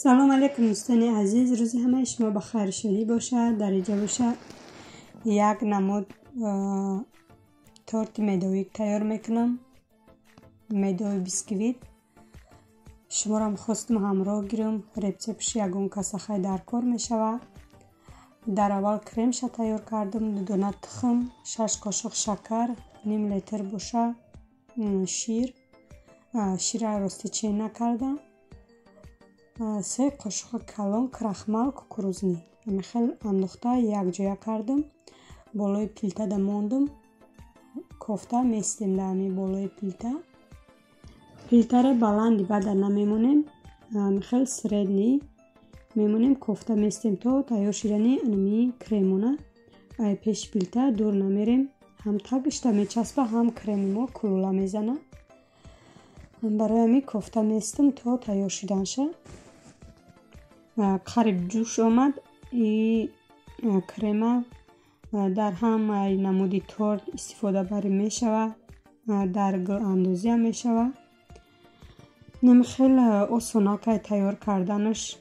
سلام علیکم دوستان عزیز، روزی همه شما بخیر شدی باشه. در اینجا باشه یک نمود تورت میدوی تیار میکنم. میدوی بیسکویت. شما را خواستم همراه گیرم. رسپش یگون کاسه خای در کار میشود. در اول کرمش تیار کردم. 2 دانه تخم، 6 قاشق شکر، نیم لیتر باشه شیر را راستی چین نکردم. 3 قاشق کلان крахмал ککروزنی میخل انداخته یک جای کردم. بالای پلیته دماندم. کوفته میستیم دمی بالای پلیته را بلندی بعد نمیمونیم. میخل سردنی میمونیم. کوفته میستیم تا تیار شدنی انمی کریمونه. پیش پلیته دور نمیریم. هم تگشته میچسبه هم کریم ما کلوله میزنه. برای همی کوفته میستم تا تیار شدن شه. قریب جوش آمد. این کریم در هم نمودی تورت استفاده بری می شود. در گل اندازی هم می شود. نمیخیل آسانه تیار کردنش.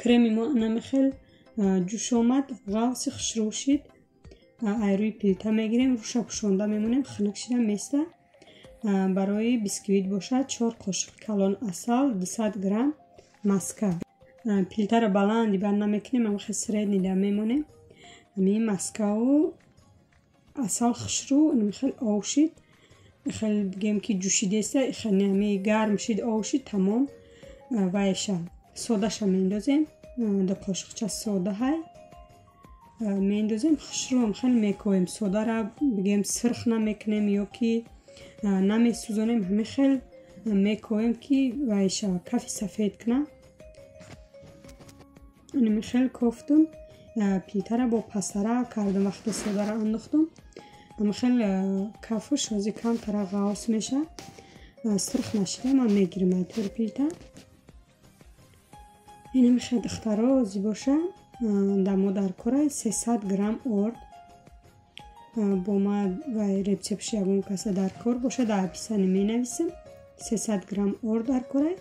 کریم ما نمیخیل جوش آمد. غلس خشرو شد. روی پلیته میگیریم. روش پوشانده میمونیم. خنک شده میسته. برای بیسکویت باشد 4 قاشق کلان عسل، 200 گرم مسکه. پلیته را بلندی بند نمیکنیم. هم خیلی سرید نیده میمونیم. همین مسکه و عسل خشرو نمیخیل آو شد. خیلی بگیم که جوشیده است. خیلی همین گرم شد آو شد تمام. وایشه سوده شم میندازیم. 2 قاشقچه سوده های میندازیم. خشرو هم خیلی میکویم. سوده را بگیم سرخ نمیکنیم یا که نمیسوزانیم. همین خیلی میکویم که وایشه کافی سفید کنه. همین خیلی کوفتم. پلیته را با پسره کردم. وقتی سوده را انداختم همین خیلی کافش وزی کم تر غاوس میشه. سرخ نشده من میگیرم تور پلیته. این میشه دخترازی باشه. دمو در کره 300 گرم ارد با ما و رسپش یگون کاسه در کار باشه. در پیسه می نویسیم 300 گرم ارد در کره.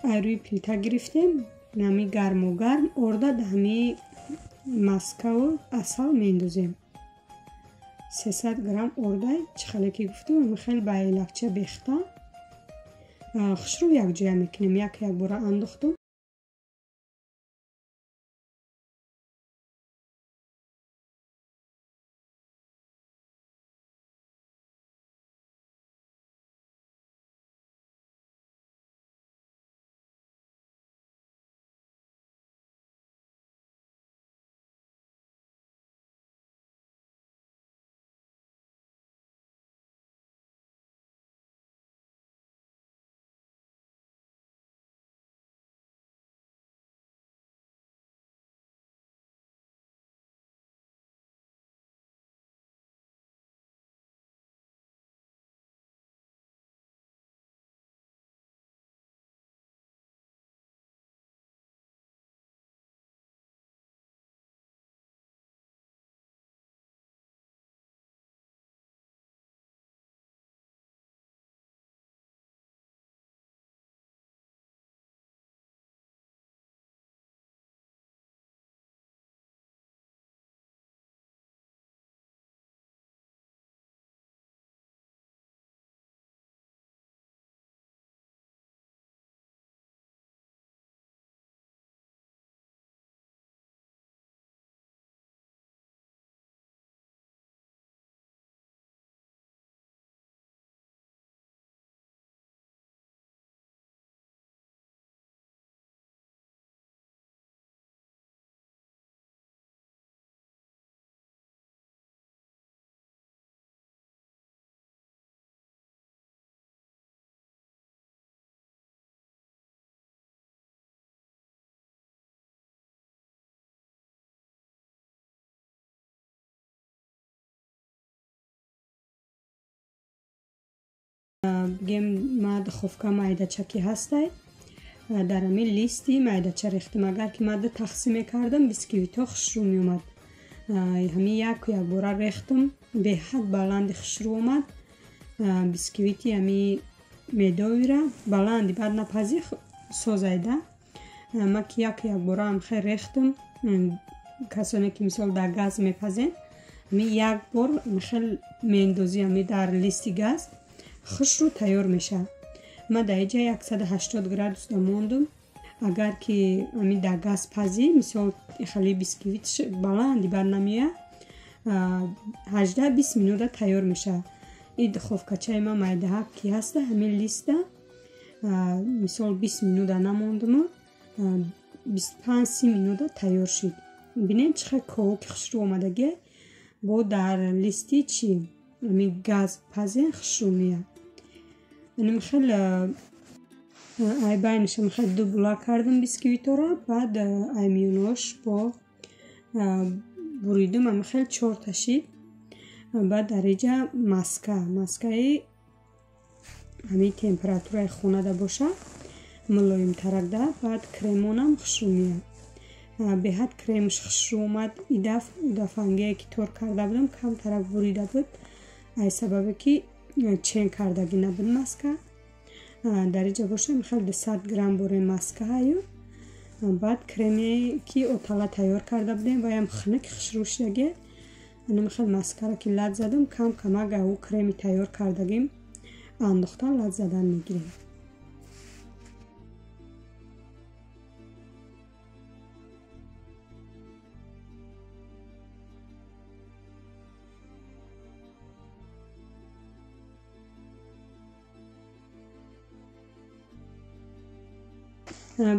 روی پلیته گرفتیم. نمی گرم و گرم ارده دمی مسکه و عسل میندازیم. 300 گرم ارده چخلی که گفتم خیلی به لفچه بیخته. خشرو یک جای میکنیم. یک بار انداختم. бигем ма духовка майдача ки ҳастай дар ҳамин листи майдача рехтам. Агар ки ма тақсим мекардам бисквитҳо хушрӯ меомад. ҳамин якбора рехтам, беҳад баланди хушрӯ омад. бисквити ҳамин медовира баланди баъд напази созайда. ма ки якбора ҳамхел рехтам. касоне ки мисол дар газ мепазен ҳамин як бор ҳамхел меандозӣ ҳамин дар листи газ хушрӯ тайёр мешавад. ма дар инҷа 180 градусда мондум. агар ки ҳамин дар газ пазӣ мисол хали бисквитш баланди бар намеояд 18-20 минута тайёр мешавад. ин духовкачаи ма майдаҳак ки ҳаста ҳамин листа мисол 20 минута намондуму 25-30 минута тайёр шуд. бинед чӣ хел ковоки хушрӯ омадагӣ бо дар листи чи ҳамин газ пазен хушрӯ меояд. хел ай байнаш хел дубла кардам бисквитҳоро. баъд ай миёнош бо буридам хел 4 шид. баъд дар инҷа маскаи ҳамин температураи хонада бошад мулоимтарак да. баъд кремонам хушрӯ меояд. беҳад кремш хушрӯ омад. дафъангее ки тор карда будам камтарак бурида буд. ай сабабе ки чен кардагӣ набуд маска. дар инҷа бошад хел 100 грамм боре маска ҳаю. баъд креме ки отала тайёр карда будем ваям хунук хушрӯ шудагӣ. хел маскаро ки лад задам кам камак ӯ креми тайёр кардагим андохта лад задан мегирем.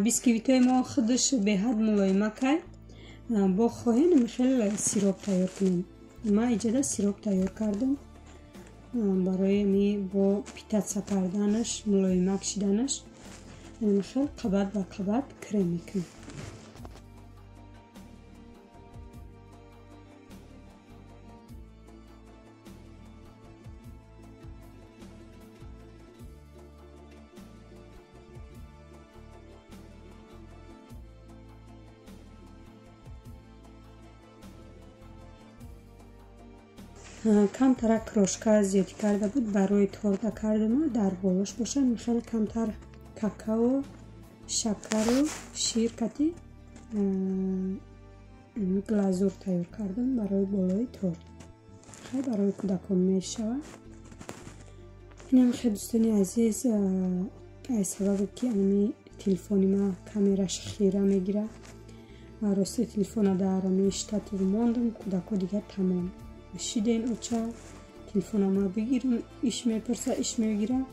бисквитҳои мо худаш беҳад мулоимакай. бо хоҳем хел сироп тайёр кунем. ма иҷода сироп тайёр кардам барои бо питатса карданаш мулоимак шиданаш. хел қабат ба қабат крем мекунем. камтарак крошка зиёдӣ карда буд барои торта кардам. дар болош бошад хел камтар какао, шакару шир кати глазур тайёр кардам барои болои торт. хел барои кӯдакон мешавад. инам хел дӯстони азиз ай сабабе ки ами телефони ма камераш хира мегирад. рости телефона дар ами штатив мондам. кӯдако дигар тамом шиден оча телефонама бигирам иш мепурса иш мегира.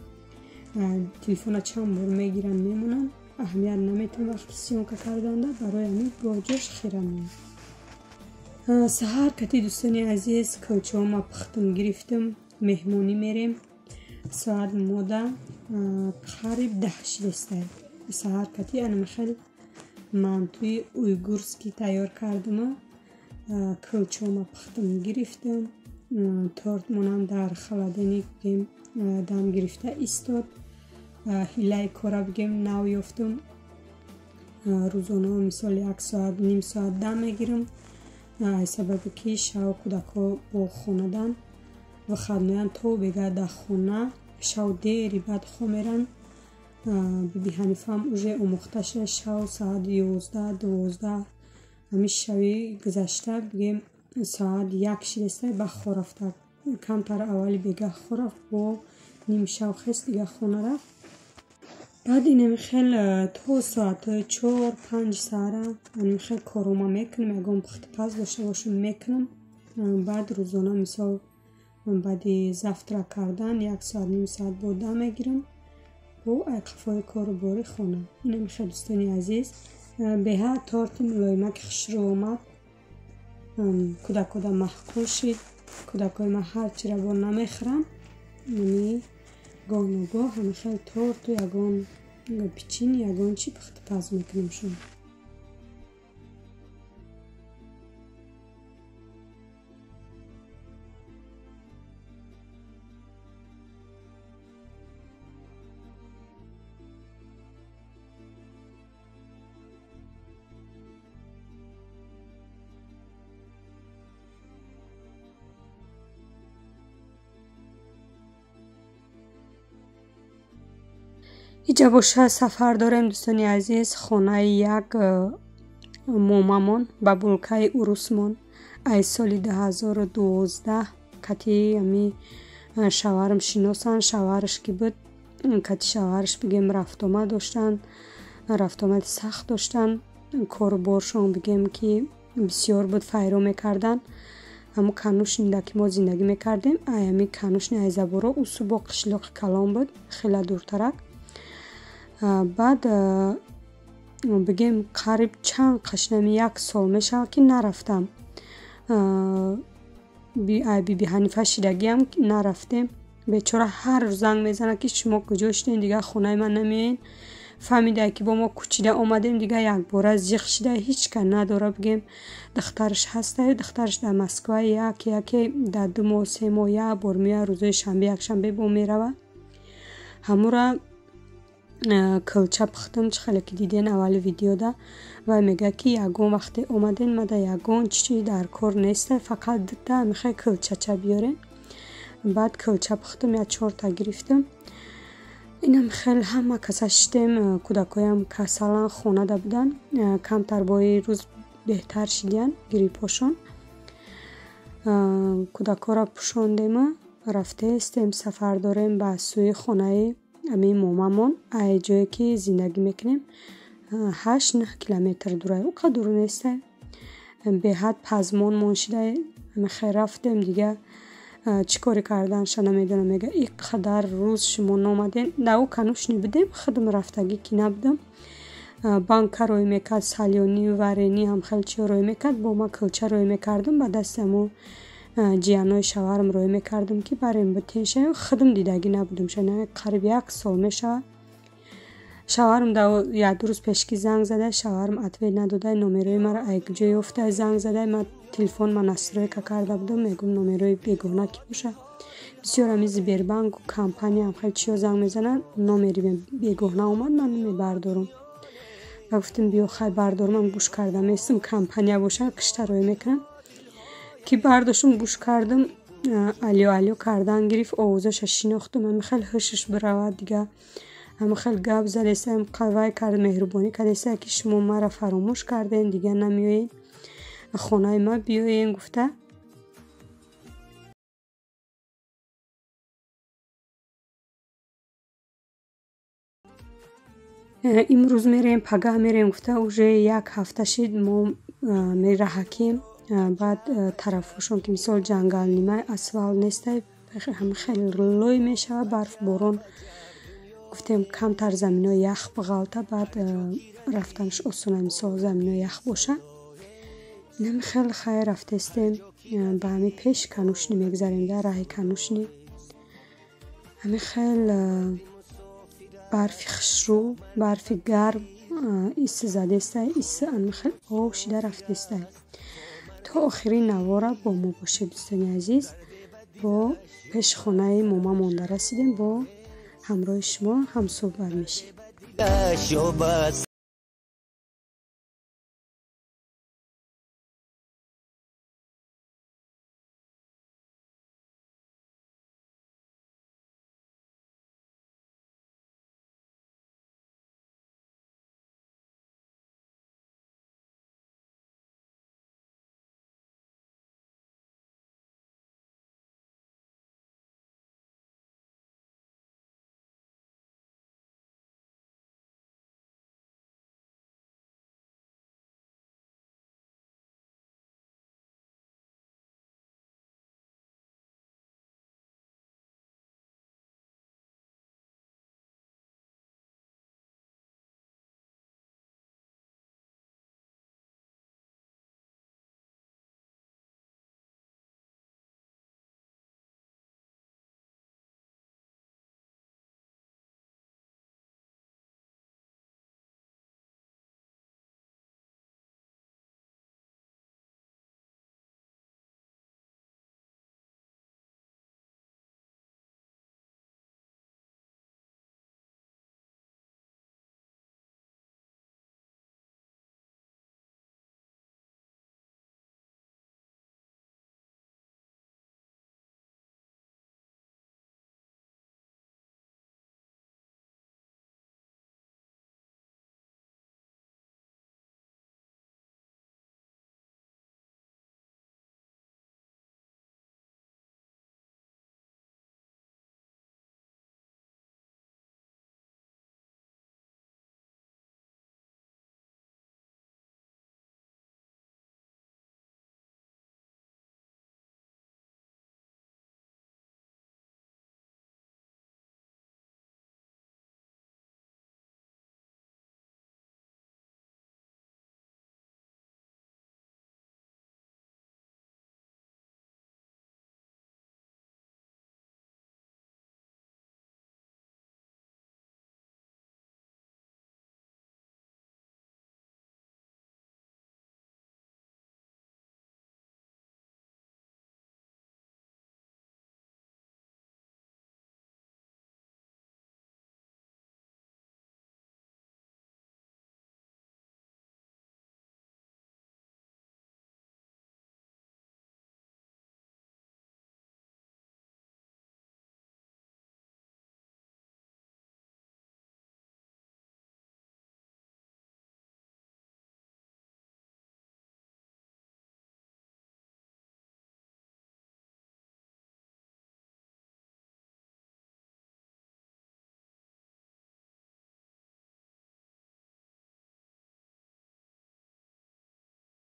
телефона чанд бор мегирам мемонам. аҳамият наметам вақти сиёнка карданда барои ҳамин гоҳ-ҷош хира меояд. саҳар кати дӯстони азиз кӯчаома пухтам гирифтам. меҳмонӣ мерем. соат мода қариб 10 шидестай. саҳар кати анам хел мантуи уйгурский тайёр кардам. кӯчаома пухтам гирифтам. торт монам дар холодильник бигем дам гирифта истод. ҳилаи кора бигем нав ёфтам. рӯзона мисол 1 соат ним соат дам мегирам. сабаби ки шав кӯдако бо хонадан вахадноянд то бегарда хона шав дери баъд хо меран. биби ҳанифаам уже омӯхта шуда шав соат 11-12 ҳамин шави гузашта бигем соат 1 шидестай ба хо рафта. камтар аввали бегаҳ хо рафт бо ним шав хест дигар хона рафт. баъд инам хел то соатҳои 4-5 саъра анам хел корома мекунам. ягон пухтипаз дошта бошам мекунам. баъд рӯзона мисол баъди завтрак кардан 1 соат ним соат бо дам мегирам бо айқафои кору бори хона. инам хел дӯстони азиз беҳад торти мулоимаки хушрӯ омад. кӯдакода маҳкул шид. кӯдакои ма ҳарчира бо намехӯранд. гоҳ-ногоҳ ҳамихел торту ягон печени ягон чи пухтипаз мекунем шумо. اینجا باشه سفر داریم دوستانی عزیز خانه یک مومامون با بولکای اروسمون ای سال 2012 کتی امی شوهرم شناسن شوهرش کی بود کتی شوهرش بگیم رفت آمد داشتن رفت آمد سخت داشتن کار بارشون بگیم که بسیار بود فایرو میکردن اما کنوشنی که ما زندگی میکردیم ایمی کنوشنی ایزابورو اوسو با قشلاق کلام بود خیلی دورترک بعد بگیم قریب چند قشنمی یک سال میشه که نرفتم بی حنیفه شیرگی هم نرفتیم بیچاره هر روز زنگ میزنه که شما کجاشتین دیگه خونه من نمیین فهمیده که با ما کوچیده آمدیم دیگه یک بار زیخ شده هیچ که نداره بگیم دخترش هسته دخترش در مسکو یکی در 2 ماه 3 ماه یک بار میاد روزای شنبه یک شنبه با میروه همورا کلچه پختم چه خیلی که دیدین اول ویدیو ده و میگه که یگون وقتی اومدین ما در یگون چی در کار نیسته فقط ده میخوای کلچه چه بیارین بعد کلچه پختم یا 4 تا گرفتم اینم خیلی همه کساشتیم کودکایم کسالان خونه ده بودن کمتر بای روز بهتر شدین گریپاشون کودکا را پوشاندیم رفته استیم سفر داریم به سوی خونه امی مومامون ای جایی که زندگی میکنیم 8-9 کیلومتر دوره او که دور نیسته به حد پزمان منشده خیلی رفتیم دیگه چی کاری کردن شنا میدونم میگه این قدر روز شما نامدین در او کنوشنی بدیم خودم رفتگی که نبودم بانک روی میکرد سالیونی و ورینی هم خیلی چی روی میکرد با ما کلچه روی میکردم با دستمو جیانای شوهرم روی میکردم که برایم بتینشه خودم دیدگی نبودم شنا قریب 1 سال میشه شوهرم در یک روز پیشکی زنگ زده شوهرم اتوی نداده نمره مرا ایک جای افته زنگ زده من تلفن من نصرای که کرده بودم میگم نمره بیگانه کی باشه بسیار همی زبیربانک و کمپانی هم خیلی چیو زنگ میزنن نمره بیگانه اومد من میبردارم و گفتم بیا خیلی بردارم من گوش کردم میستم کمپانی باشه کشتر روی میکنم که برداشتم گوش کردم الیو کردن گرفت آوازش شناختم من خیلی هشش برود دیگه اما خیلی گپ زدستم قوای کرد مهربانی کردسته که شما مرا فراموش کردین دیگه نمیایین خانه ما بیاین گفته امروز میریم پگاه میریم گفته اوجه 1 هفته شد ما میره حکیم بعد طرفشون که مثال جنگل نیمه اسفال نیسته هم خیلی لوی میشه برف بارون گفتیم کمتر زمین ها یخ بغلطه بعد رفتنش آسونه مثال زمین ها یخ باشه نمی خیلی خیلی رفته استیم به همی پیش کنوشنی میگذاریم در راه کنوشنی همی خیلی برفی خشرو برفی گرم ایسه زده استه ایسه همی خیلی آب شده رفته استه تا آخرین نواره با ما باشه دوستانی عزیز با پیش خانه ماما مونده رسیدیم با همراه شما هم صحبت میشیم